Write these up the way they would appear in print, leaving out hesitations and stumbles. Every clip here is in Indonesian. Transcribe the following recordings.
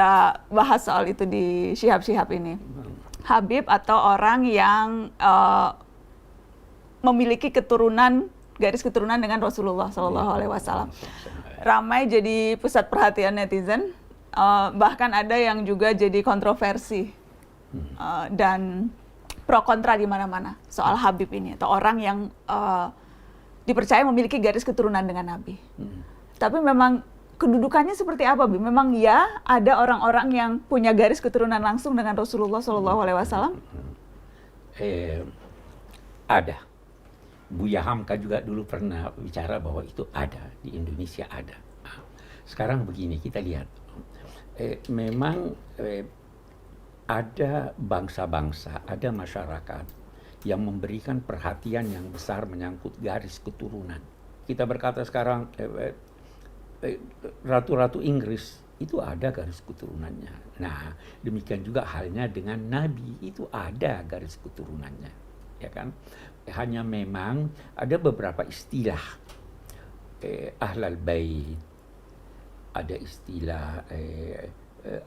kita bahas soal itu di Syihab-Syihab ini. Habib atau orang yang memiliki garis keturunan dengan Rasulullah SAW. Ramai jadi pusat perhatian netizen, bahkan ada yang juga jadi kontroversi dan pro kontra di mana-mana soal Habib ini atau orang yang dipercaya memiliki garis keturunan dengan Nabi. Tapi memang kedudukannya seperti apa, Bi? Memang ya ada orang-orang yang punya garis keturunan langsung dengan Rasulullah SAW? Ada. Buya Hamka juga dulu pernah bicara bahwa itu ada, di Indonesia ada. Sekarang begini, kita lihat. Memang ada bangsa-bangsa, ada masyarakat yang memberikan perhatian yang besar menyangkut garis keturunan. Kita berkata sekarang, ratu-ratu Inggris itu ada garis keturunannya. Nah, demikian juga halnya dengan Nabi, itu ada garis keturunannya, ya kan? Hanya memang ada beberapa istilah, ahlal bait, ada istilah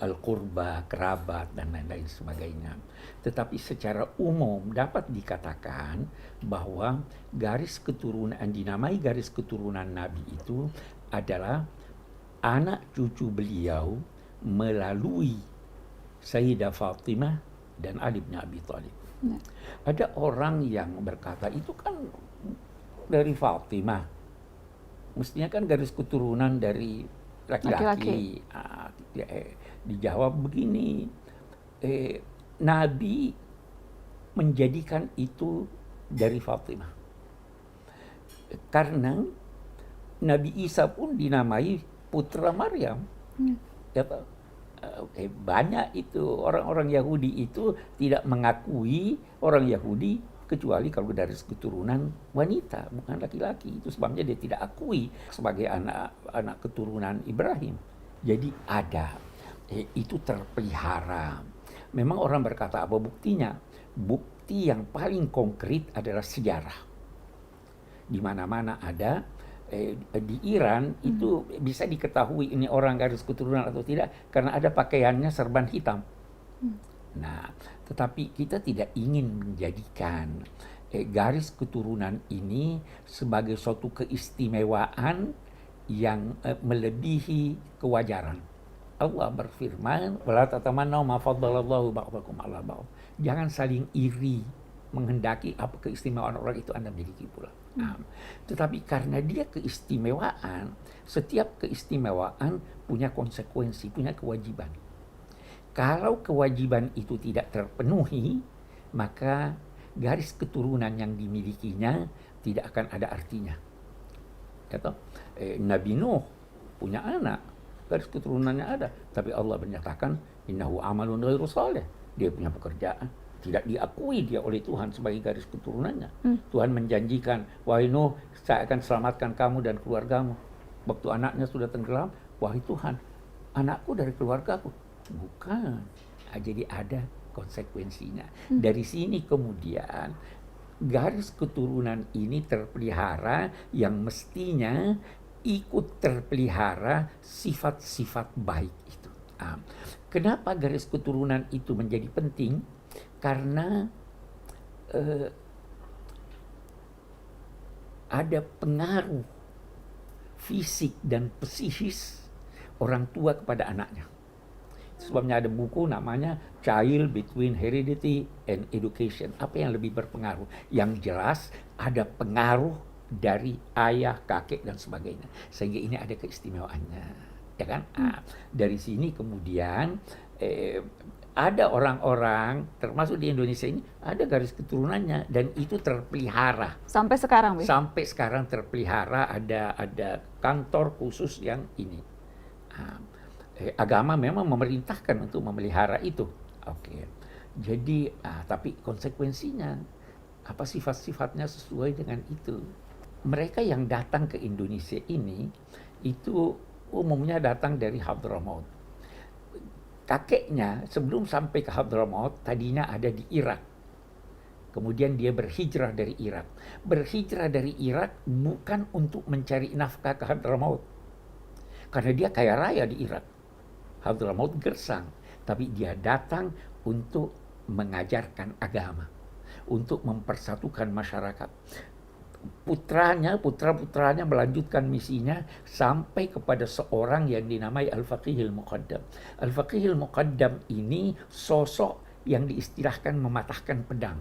al-qurba, kerabat, dan lain-lain sebagainya. Tetapi secara umum dapat dikatakan bahwa garis keturunan, dinamai garis keturunan Nabi itu adalah anak cucu beliau melalui Sayyidah Fatimah dan Ali bin Abi Thalib. Ada orang yang berkata itu kan dari Fatimah, mestinya kan garis keturunan dari laki-laki. Dijawab begini, Nabi menjadikan itu dari Fatimah karena Nabi Isa pun dinamai putra Maryam. Banyak itu orang-orang Yahudi itu tidak mengakui orang Yahudi kecuali kalau dari keturunan wanita, bukan laki-laki. Itu sebabnya dia tidak akui sebagai anak keturunan Ibrahim. Jadi ada, itu terpelihara. Memang orang berkata apa buktinya? Bukti yang paling konkret adalah sejarah. Di mana-mana ada. Di Iran itu bisa diketahui ini orang garis keturunan atau tidak karena ada pakaiannya serban hitam. Nah, tetapi kita tidak ingin menjadikan garis keturunan ini sebagai suatu keistimewaan yang melebihi kewajaran. Allah berfirman, "Wala tatamannaw ma faddalallahu ba'dakum 'ala ba'd." Jangan saling iri menghendaki apa keistimewaan orang itu Anda miliki pula. Tetapi karena dia keistimewaan, setiap keistimewaan punya konsekuensi, punya kewajiban. Kalau kewajiban itu tidak terpenuhi, maka garis keturunan yang dimilikinya tidak akan ada artinya. Nabi Nuh punya anak, garis keturunannya ada, tapi Allah menyatakan innahu amalun ghairu salih. Dia punya pekerjaan tidak diakui dia oleh Tuhan sebagai garis keturunannya. Tuhan menjanjikan, wahai Nuh, saya akan selamatkan kamu dan keluargamu. Waktu anaknya sudah tenggelam, wahai Tuhan, anakku dari keluargaku. Bukan. Jadi ada konsekuensinya. Dari sini kemudian garis keturunan ini terpelihara yang mestinya ikut terpelihara sifat-sifat baik itu. Kenapa garis keturunan itu menjadi penting? Karena ada pengaruh fisik dan psikis orang tua kepada anaknya. Sebabnya ada buku namanya Child Between Heredity and Education. Apa yang lebih berpengaruh? Yang jelas ada pengaruh dari ayah, kakek, dan sebagainya. Sehingga ini ada keistimewaannya. Ya kan? Dari sini kemudian ada orang-orang, termasuk di Indonesia ini, ada garis keturunannya dan itu terpelihara. Sampai sekarang, Bi? Sampai sekarang terpelihara, ada kantor khusus yang ini. Agama memang memerintahkan untuk memelihara itu. Oke. Jadi, tapi konsekuensinya, apa sifat-sifatnya sesuai dengan itu. Mereka yang datang ke Indonesia ini, itu umumnya datang dari Hadramaut. Kakeknya sebelum sampai ke Hadramaut tadinya ada di Irak. Kemudian dia berhijrah dari Irak. Berhijrah dari Irak bukan untuk mencari nafkah ke Hadramaut. Karena dia kaya raya di Irak. Hadramaut gersang, tapi dia datang untuk mengajarkan agama, untuk mempersatukan masyarakat. Putra-putranya melanjutkan misinya sampai kepada seorang yang dinamai Al-Faqihil Muqaddam. Al-Faqihil Muqaddam ini sosok yang diistilahkan mematahkan pedang.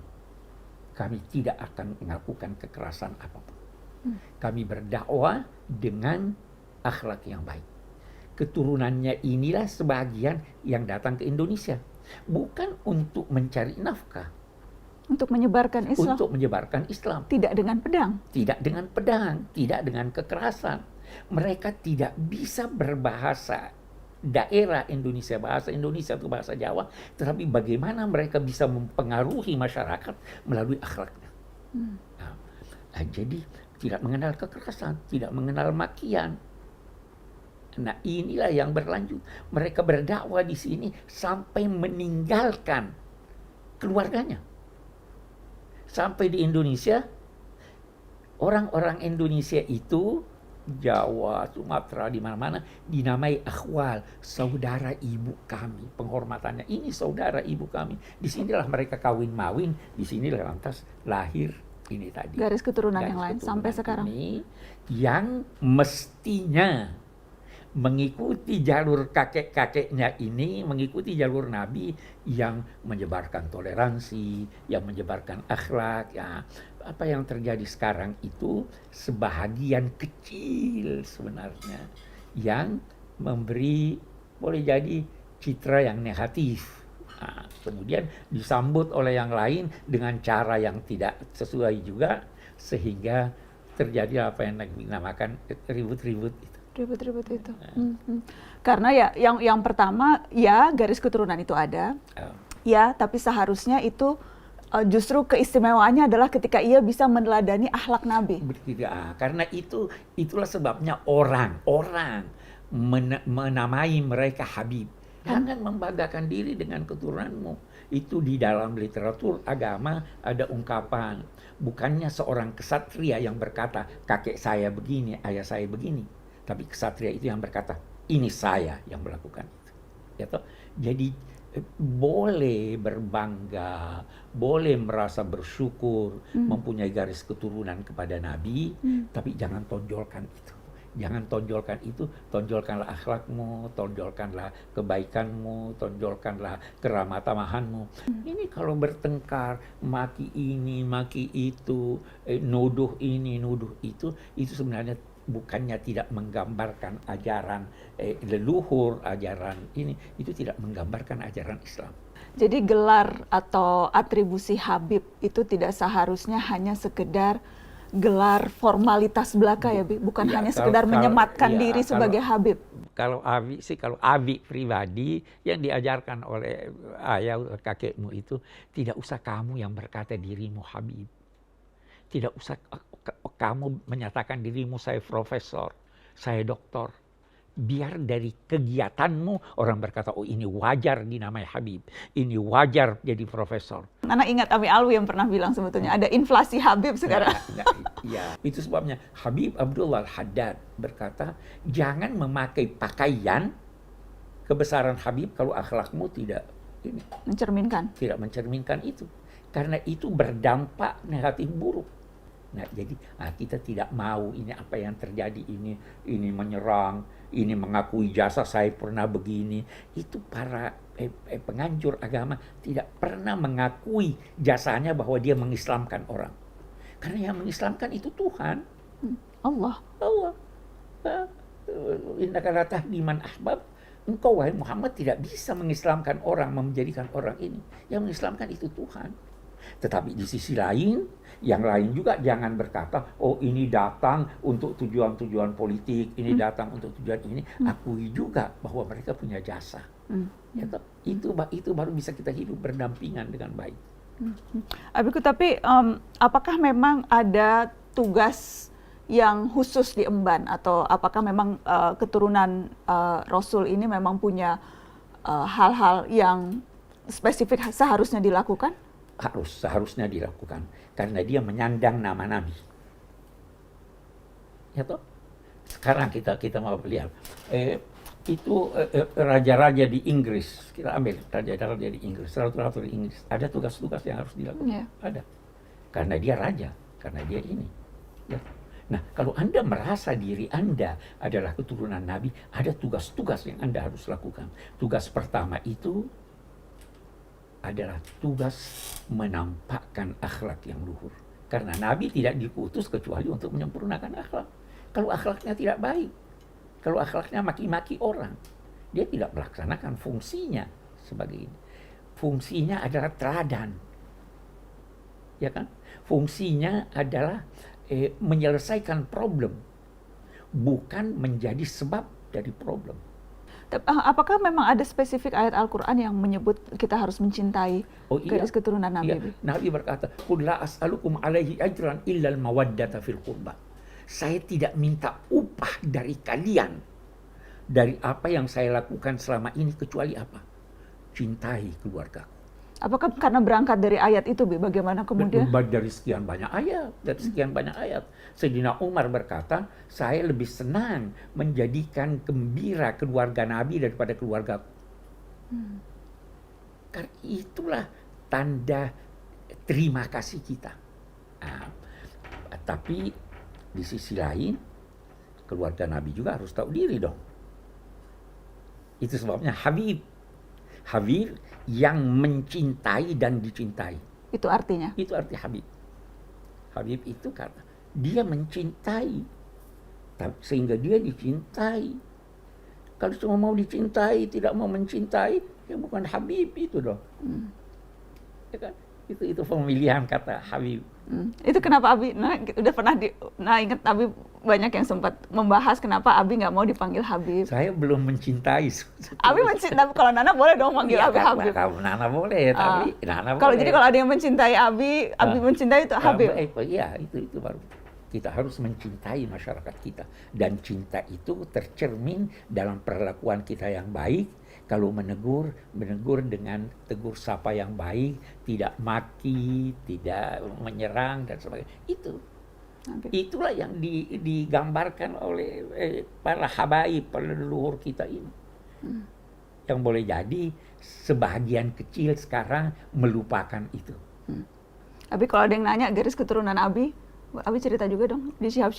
Kami tidak akan melakukan kekerasan apapun. Kami berdakwah dengan akhlak yang baik. Keturunannya inilah sebagian yang datang ke Indonesia. Bukan untuk mencari nafkah. Untuk menyebarkan Islam. Untuk menyebarkan Islam. Tidak dengan pedang. Tidak dengan pedang, tidak dengan kekerasan. Mereka tidak bisa berbahasa daerah Indonesia, bahasa Indonesia atau bahasa Jawa, tetapi bagaimana mereka bisa mempengaruhi masyarakat melalui akhlaknya. Jadi tidak mengenal kekerasan, tidak mengenal makian. Nah, inilah yang berlanjut. Mereka berdakwah di sini sampai meninggalkan keluarganya. Sampai di Indonesia, orang-orang Indonesia itu, Jawa, Sumatera, di mana-mana, dinamai akhwal, saudara ibu kami. Penghormatannya, ini saudara ibu kami. Di sinilah mereka kawin-mawin, di sinilah lantas lahir ini tadi. Garis keturunan yang lain sampai sekarang. Ini yang mestinya mengikuti jalur kakek-kakeknya ini, mengikuti jalur Nabi yang menyebarkan toleransi, yang menyebarkan akhlak. Ya, apa yang terjadi sekarang itu sebahagian kecil sebenarnya yang memberi, boleh jadi, citra yang negatif. Nah, kemudian disambut oleh yang lain dengan cara yang tidak sesuai juga, sehingga terjadi apa yang dinamakan ribut-ribut itu. Ribut-ribut itu. Karena ya yang pertama, ya garis keturunan itu ada, ya, tapi seharusnya itu justru keistimewaannya adalah ketika ia bisa meneladani akhlak Nabi. Tidak, karena itulah sebabnya orang menamai mereka Habib. Jangan membanggakan diri dengan keturunanmu. Itu di dalam literatur agama ada ungkapan, bukannya seorang kesatria yang berkata, kakek saya begini, ayah saya begini. Tapi kesatria itu yang berkata, ini saya yang melakukan itu. Ya toh? Jadi boleh berbangga, boleh merasa bersyukur, mempunyai garis keturunan kepada Nabi, tapi jangan tonjolkan itu. Jangan tonjolkan itu, tonjolkanlah akhlakmu, tonjolkanlah kebaikanmu, tonjolkanlah keramatamahanmu. Ini kalau bertengkar, maki ini, maki itu, nuduh ini, nuduh itu sebenarnya bukannya tidak menggambarkan ajaran leluhur, ajaran ini, itu tidak menggambarkan ajaran Islam. Jadi gelar atau atribusi Habib itu tidak seharusnya hanya sekedar gelar formalitas belaka ya, bukan hanya sekedar menyematkan diri sebagai Habib. Kalau Abi pribadi yang diajarkan oleh ayah kakekmu itu, tidak usah kamu yang berkata dirimu Habib. Tidak usah kamu menyatakan dirimu saya profesor, saya doktor. Biar dari kegiatanmu orang berkata, oh ini wajar dinamai Habib, ini wajar jadi profesor. Anak ingat Ami Alwi yang pernah bilang sebetulnya ada inflasi Habib sekarang. Ya, itu sebabnya Habib Abdullah Al-Haddad berkata, jangan memakai pakaian kebesaran Habib kalau akhlakmu tidak tidak mencerminkan itu. Karena itu berdampak negatif buruk. Nah, jadi kita tidak mau ini apa yang terjadi ini menyerang, ini mengakui jasa saya pernah begini. Itu para penganjur agama tidak pernah mengakui jasanya bahwa dia mengislamkan orang. Karena yang mengislamkan itu Tuhan. Allah. Innaka la tahdi man ahbab. Engkau wahai Muhammad tidak bisa mengislamkan orang, menjadikan orang ini. Yang mengislamkan itu Tuhan. Tetapi di sisi lain, yang lain juga jangan berkata, oh ini datang untuk tujuan-tujuan politik, ini datang untuk tujuan ini. Akui juga bahwa mereka punya jasa. Ya, itu baru bisa kita hidup berdampingan dengan baik. Abiku, tapi apakah memang ada tugas yang khusus di Emban, atau apakah memang keturunan Rasul ini memang punya hal-hal yang spesifik seharusnya dilakukan? Seharusnya dilakukan karena dia menyandang nama Nabi. Ya toh? Sekarang kita mau lihat itu raja-raja di Inggris, kita ambil raja-raja di Inggris, ratu-ratu di Inggris, ada tugas-tugas yang harus dilakukan, ada, karena dia raja, karena dia ini. Ya. Nah, kalau Anda merasa diri Anda adalah keturunan Nabi, ada tugas-tugas yang Anda harus lakukan. Tugas pertama itu adalah tugas menampakkan akhlak yang luhur. Karena Nabi tidak diutus kecuali untuk menyempurnakan akhlak. Kalau akhlaknya tidak baik, kalau akhlaknya maki-maki orang, dia tidak melaksanakan fungsinya sebagai ini. Fungsinya adalah teladan, ya kan? Fungsinya adalah menyelesaikan problem, bukan menjadi sebab dari problem. Apakah memang ada spesifik ayat Al-Quran yang menyebut kita harus mencintai garis keturunan Nabi? Iya. Nabi berkata, "Qul la as'alukum alaihi ajran illa al-mawaddata fil qurba." Saya tidak minta upah dari kalian dari apa yang saya lakukan selama ini kecuali apa? Cintai keluargaku. Apakah karena berangkat dari ayat itu, Bi? Bagaimana kemudian? Dari sekian banyak ayat, Sayyidina Umar berkata, saya lebih senang menjadikan gembira keluarga Nabi daripada keluargaku. Karena itulah tanda terima kasih kita. Nah, tapi di sisi lain, keluarga Nabi juga harus tahu diri dong. Itu sebabnya Habib yang mencintai dan dicintai. Itu artinya? Itu arti Habib. Habib itu karena dia mencintai, sehingga dia dicintai. Kalau cuma mau dicintai, tidak mau mencintai, ya bukan Habib itu dong. Ya kan? Itu pemilihan kata Habib. Itu kenapa Abi, udah pernah ingat Abi banyak yang sempat membahas kenapa Abi nggak mau dipanggil Habib. Saya belum mencintai. Abi mencintai, kalau Nana boleh dong manggil Abi Habib. Kalau Nana boleh, tapi Nana kalau boleh. jadi kalau ada yang mencintai Abi mencintai itu Habib. Iya, itu baru. Kita harus mencintai masyarakat kita. Dan cinta itu tercermin dalam perlakuan kita yang baik. Kalau menegur dengan tegur sapa yang baik, tidak maki, tidak menyerang dan sebagainya. Itulah yang digambarkan oleh para habaib, para leluhur kita ini. Yang boleh jadi sebagian kecil sekarang melupakan itu. Abi, kalau ada yang nanya garis keturunan Abi cerita juga dong di Syihab.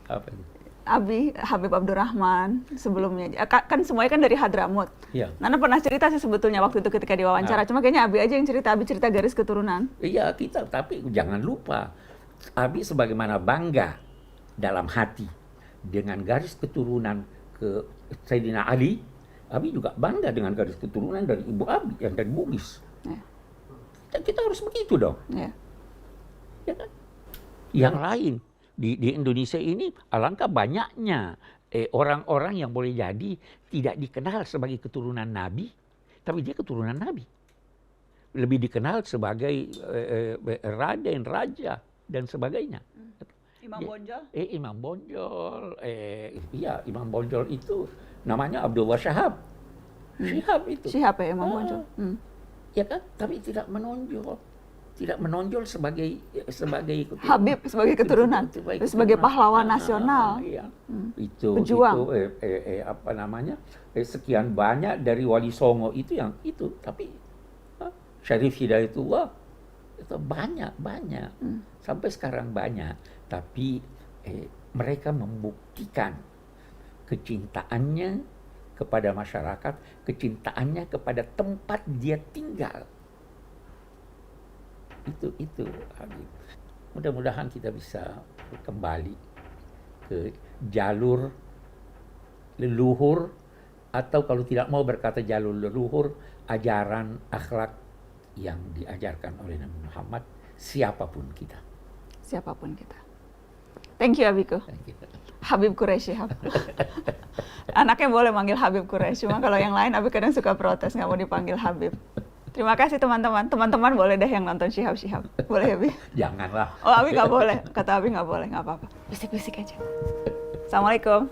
Apa itu? Abi, Habib Abdurrahman sebelumnya, kan semuanya kan dari Hadramut. Iya. Nana pernah cerita sih sebetulnya waktu itu ketika diwawancara, cuma kayaknya Abi aja yang cerita, Abi cerita garis keturunan. Iya, tapi jangan lupa, Abi sebagaimana bangga dalam hati dengan garis keturunan ke Sayyidina Ali, Abi juga bangga dengan garis keturunan dari ibu Abi yang dari Bugis. Dan kita harus begitu dong. Ya kan? Yang lain. Di Indonesia ini alangkah banyaknya orang-orang yang boleh jadi tidak dikenal sebagai keturunan Nabi, tapi dia keturunan Nabi. Lebih dikenal sebagai raden, raja, dan sebagainya. Imam Bonjol? Imam Bonjol. Iya, Imam Bonjol itu namanya Abdullah Syahab. Syihab itu. Syihab ya, Imam Bonjol. Ya kan? Tapi tidak menonjol. Tidak menonjol sebagai Habib, sebagai keturunan, sebagai pahlawan nasional. Iya. Itu pejuang. Apa namanya? Sekian banyak dari Wali Songo itu yang itu, tapi Syarif Hidayatullah itu banyak. Sampai sekarang banyak, tapi mereka membuktikan kecintaannya kepada masyarakat, kecintaannya kepada tempat dia tinggal. Itu Habib. Mudah-mudahan kita bisa kembali ke jalur leluhur, atau kalau tidak mau berkata jalur leluhur, ajaran akhlak yang diajarkan oleh Nabi Muhammad, siapapun kita. Thank you, Abiku. Habib Quraisy Syihab. Anaknya boleh manggil Habib Quraisy, cuma kalau yang lain Abi kadang suka protes, nggak mau dipanggil Habib. Terima kasih teman-teman. Teman-teman boleh deh yang nonton Syihab. Boleh ya, Abi? Janganlah. Oh, Abi nggak boleh. Kata Abi nggak boleh, nggak apa-apa. Bisik-bisik aja. Assalamualaikum.